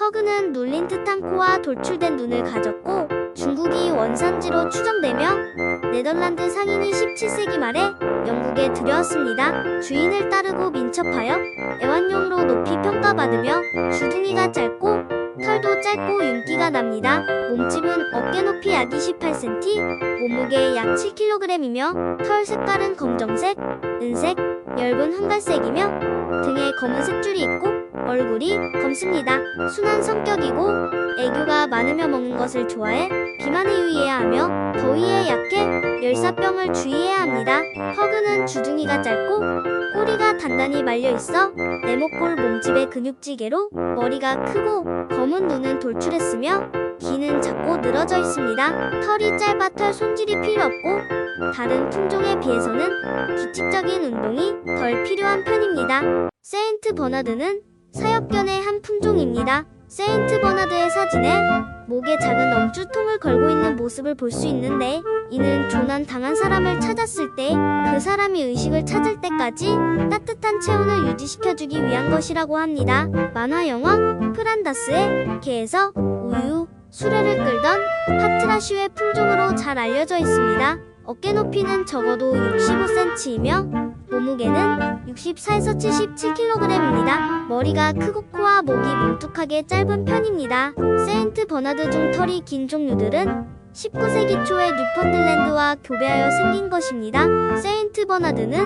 퍼그는 눌린 듯한 코와 돌출된 눈을 가졌고 중국이 원산지로 추정되며 네덜란드 상인이 17세기 말에 영국에 들여왔습니다. 주인을 따르고 민첩하여 애완용으로 높이 평가받으며 주둥이가 짧고 털도 짧고 윤기가 납니다. 몸집은 어깨 높이 약 28cm, 몸무게 약 7kg이며 털 색깔은 검정색, 은색, 엷은 황갈색이며 등에 검은색 줄이 있고 얼굴이 검습니다. 순한 성격이고 애교가 많으며 먹는 것을 좋아해 비만에 유의해야 하며 더위에 약해 열사병을 주의해야 합니다. 퍼그는 주둥이가 짧고 꼬리가 단단히 말려있어 네모꼴 몸집의 근육지게로 머리가 크고 검은 눈은 돌출했으며 귀는 작고 늘어져 있습니다. 털이 짧아 털 손질이 필요 없고 다른 품종에 비해서는 규칙적인 운동이 덜 필요한 편입니다. 세인트 버나드는 사역견의 한 품종입니다. 세인트 버나드의 사진에 목에 작은 엄주통을 걸고 있는 모습을 볼 수 있는데 이는 조난 당한 사람을 찾았을 때 그 사람이 의식을 찾을 때까지 따뜻한 체온을 유지시켜주기 위한 것이라고 합니다. 만화 영화 프란다스의 개에서 우유, 수레를 끌던 파트라슈의 품종으로 잘 알려져 있습니다. 어깨 높이는 적어도 65cm이며 몸무게는 64에서 77kg입니다. 머리가 크고 코와 목이 뭉툭하게 짧은 편입니다. 세인트 버나드 중 털이 긴 종류들은 19세기 초에 뉴펀들랜드와 교배하여 생긴 것입니다. 세인트 버나드는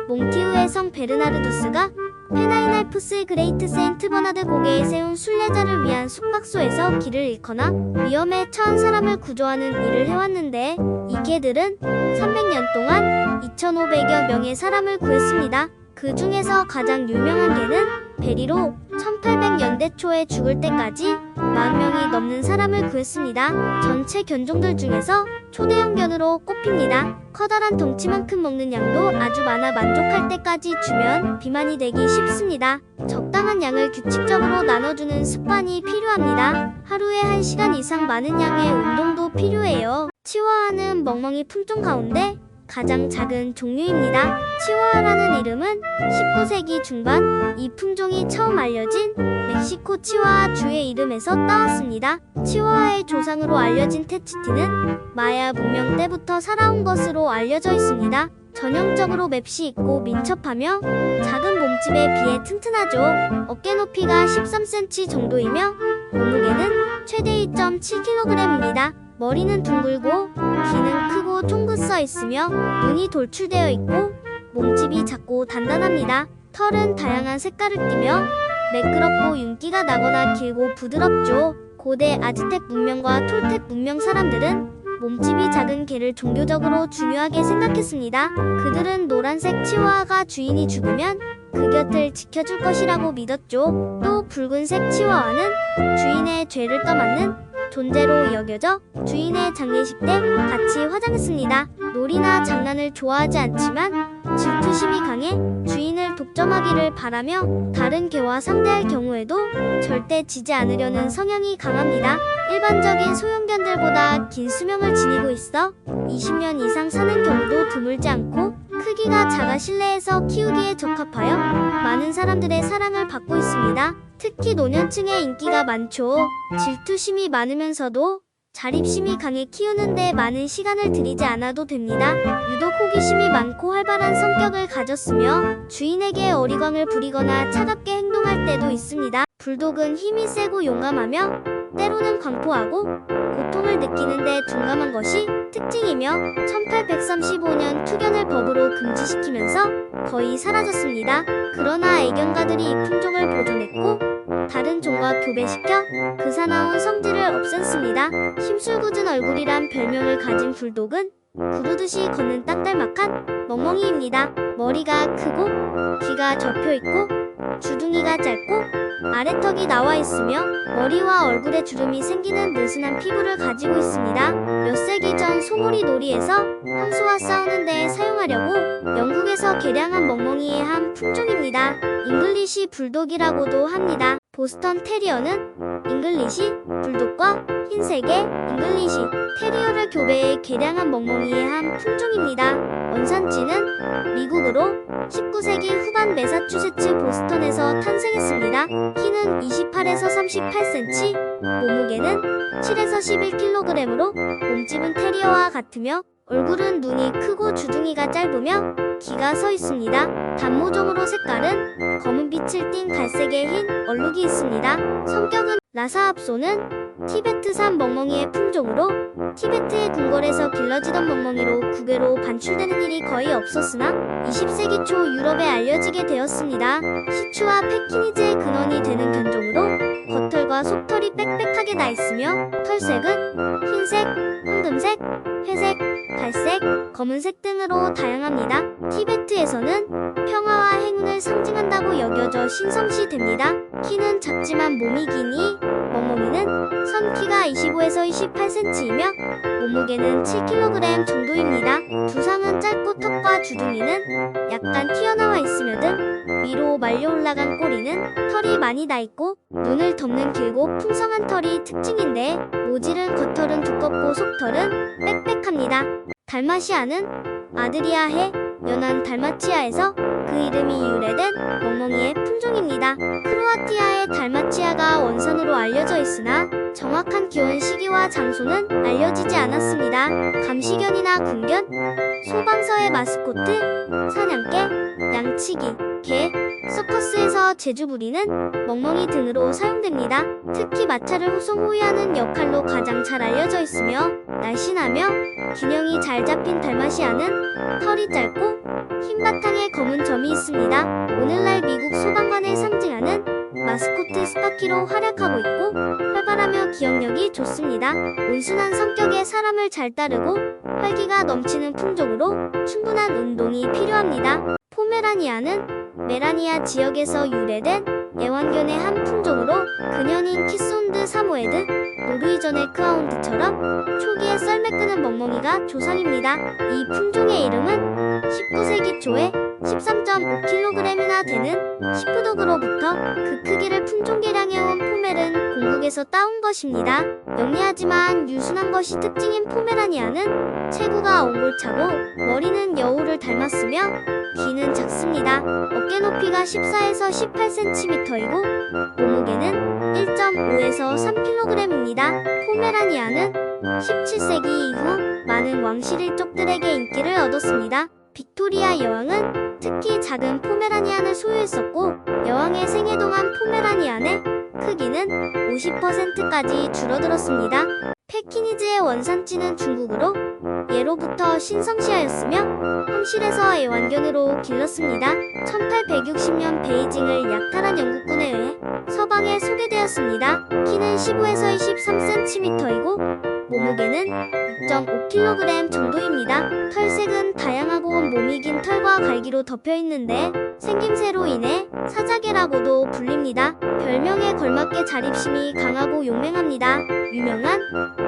몽티우의 성 베르나르두스가 페나인알프스 그레이트 세인트 버나드 고개에 세운 순례자를 위한 숙박소에서 길을 잃거나 위험에 처한 사람을 구조하는 일을 해왔는데 이 개들은 300년 동안 2,500여 명의 사람을 구했습니다. 그 중에서 가장 유명한 개는 베리로 1800년대 초에 죽을 때까지 40명이 넘는 사람을 구했습니다. 전체 견종들 중에서 초대형 견으로 꼽힙니다. 커다란 덩치만큼 먹는 양도 아주 많아 만족할 때까지 주면 비만이 되기 쉽습니다. 적당한 양을 규칙적으로 나눠주는 습관이 필요합니다. 하루에 1시간 이상 많은 양의 운동도 필요해요. 치와와는 멍멍이 품종 가운데 가장 작은 종류입니다. 치와와라는 이름은 19세기 중반 이 품종이 처음 알려진 멕시코 치와와 주의 이름에서 따왔습니다. 치와와의 조상으로 알려진 테치티는 마야 문명 때부터 살아온 것으로 알려져 있습니다. 전형적으로 맵시 있고 민첩하며 작은 몸집에 비해 튼튼하죠. 어깨 높이가 13cm 정도이며 몸무게는 최대 2.7kg입니다. 머리는 둥글고 귀는 크고 쫑긋 써 있으며 눈이 돌출되어 있고 몸집이 작고 단단합니다. 털은 다양한 색깔을 띠며 매끄럽고 윤기가 나거나 길고 부드럽죠. 고대 아즈텍 문명과 톨텍 문명 사람들은 몸집이 작은 개를 종교적으로 중요하게 생각했습니다. 그들은 노란색 치와와가 주인이 죽으면 그 곁을 지켜줄 것이라고 믿었죠. 또 붉은색 치와와는 주인의 죄를 떠맡는 존재로 여겨져 주인의 장례식 때 같이 화장했습니다. 놀이나 장난을 좋아하지 않지만 질투심이 강해 주인을 독점하기를 바라며 다른 개와 상대할 경우에도 절대 지지 않으려는 성향이 강합니다. 일반적인 소형견들보다 긴 수명을 지니고 있어 20년 이상 사는 경우도 드물지 않고 크기가 작아 실내에서 키우기에 적합하여 많은 사람들의 사랑을 받고 있습니다. 특히 노년층의 인기가 많죠. 질투심이 많으면서도 자립심이 강해 키우는데 많은 시간을 들이지 않아도 됩니다. 유독 호기심이 많고 활발한 성격을 가졌으며 주인에게 어리광을 부리거나 차갑게 행동할 때도 있습니다. 불독은 힘이 세고 용감하며 때로는 광포하고 고통을 느끼는데 둔감한 것이 특징이며 1835년 투견을 법으로 금지시키면서 거의 사라졌습니다. 그러나 애견가들이 이 품종을 보존했고 다른 종과 교배시켜 그 사나운 성질을 없앴습니다. 힘술궂은 얼굴이란 별명을 가진 불독은 구르듯이 걷는 딱달막한 멍멍이입니다. 머리가 크고 귀가 접혀있고 주둥이가 짧고 아래턱이 나와 있으며 머리와 얼굴에 주름이 생기는 느슨한 피부를 가지고 있습니다. 몇 세기 전 소몰이 놀이에서 황소와 싸우는 데 사용하려고 영국에서 개량한 멍멍이의 한 품종입니다. 잉글리시 불독이라고도 합니다. 보스턴 테리어는 잉글리시 불독과 흰색의 잉글리시 테리어를 교배해 개량한 멍멍이의 한 품종입니다. 원산지는 미국으로 19세기 후반 매사추세츠 보스턴에서 탄생했습니다. 키는 28에서 38cm, 몸무게는 7에서 11kg으로 몸집은 테리어와 같으며 얼굴은 눈이 크고 주둥이가 짧으며 기가 서 있습니다. 단모종으로 색깔은 검은빛을 띤 갈색의 흰 얼룩이 있습니다. 성격은 라사합소는 티베트산 멍멍이의 품종으로 티베트의 궁궐에서 길러지던 멍멍이로 국외로 반출되는 일이 거의 없었으나 20세기 초 유럽에 알려지게 되었습니다. 시추와 패키니즈의 근원이 되는 견종으로 겉털과 속털이 빽빽하게 나 있으며 털색은 흰색, 황금색, 회색, 갈색, 검은색 등으로 다양합니다. 티베트에서는 평화와 행운을 상징한다고 여겨져 신성시됩니다. 키는 작지만 몸이 기니 멍멍이는 선 키가 25에서 28cm이며 몸무게는 7kg 정도입니다. 두상은 짧고 턱과 주둥이는 약간 튀어나와 있으며 등 위로 말려 올라간 꼬리는 털이 많이 나 있고 눈을 덮는 길고 풍성한 털이 특징인데 모질은 겉털은 두껍고 속털은 빽빽합니다. 달마시아는 아드리아해 연안 달마치아에서 그 이름이 유래된 멍멍이의 품종입니다. 크로아티아의 달마치아가 원산으로 알려져 있으나 정확한 기원 시기와 장소는 알려지지 않았습니다. 감시견이나 군견, 소방서의 마스코트, 사냥개, 양치기, 개, 서커스에서 제주 부리는 멍멍이 등으로 사용됩니다. 특히 마차를 호송호위하는 역할로 가장 잘 알려져 있으며 날씬하며 균형이 잘 잡힌 달마시아는 털이 짧고 흰 바탕에 검은 점이 있습니다. 오늘날 미국 소방관을 상징하는 마스코트 스파키로 활약하고 있고 활발하며 기억력이 좋습니다. 온순한 성격의 사람을 잘 따르고 활기가 넘치는 품종으로 충분한 운동이 필요합니다. 포메라니아는 메라니아 지역에서 유래된 애완견의 한 품종으로 근현인 키스혼드 사모예드, 노르이전의 크하운드처럼 초기에 썰매 끄는 멍멍이가 조상입니다. 이 품종의 이름은 19세기 초에 13.5kg이나 되는 시프독으로부터 그 크기를 품종 개량해온 포멜은 공국에서 따온 것입니다. 영리하지만 유순한 것이 특징인 포메라니아는 체구가 옹골차고 머리는 여우를 닮았으며 귀는 작습니다. 어깨 높이가 14에서 18cm이고 몸무게는 1.5에서 3kg입니다. 포메라니아는 17세기 이후 많은 왕실 일족들에게 인기를 얻었습니다. 빅토리아 여왕은 특히 작은 포메라니안을 소유했었고 여왕의 생애 동안 포메라니안의 크기는 50%까지 줄어들었습니다. 패키니즈의 원산지는 중국으로 예로부터 신성시하였으며 황실에서 애완견으로 길렀습니다. 1860년 베이징을 약탈한 영국군에 의해 서방에 소개되었습니다. 키는 15에서 23cm이고 몸무게는 6.5kg 정도입니다. 털색은 다양하고 몸이 긴 털과 갈기로 덮여 있는데 생김새로 인해 사자개라고도 불립니다. 별명에 걸맞게 자립심이 강하고 용맹합니다. 유명한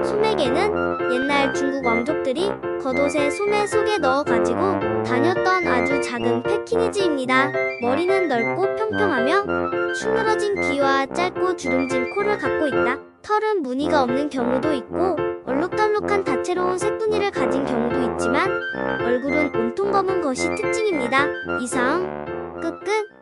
소매개는 옛날 중국 왕족들이 겉옷에 소매 속에 넣어 가지고 다녔던 아주 작은 패키니즈입니다. 머리는 넓고 평평하며 추늘어진 귀와 짧고 주름진 코를 갖고 있다. 털은 무늬가 없는 경우도 있고 얼룩덜룩한 다채로운 색무늬를 가진 경우도 있지만 얼굴은 온통 검은 것이 특징입니다. 이상 끝.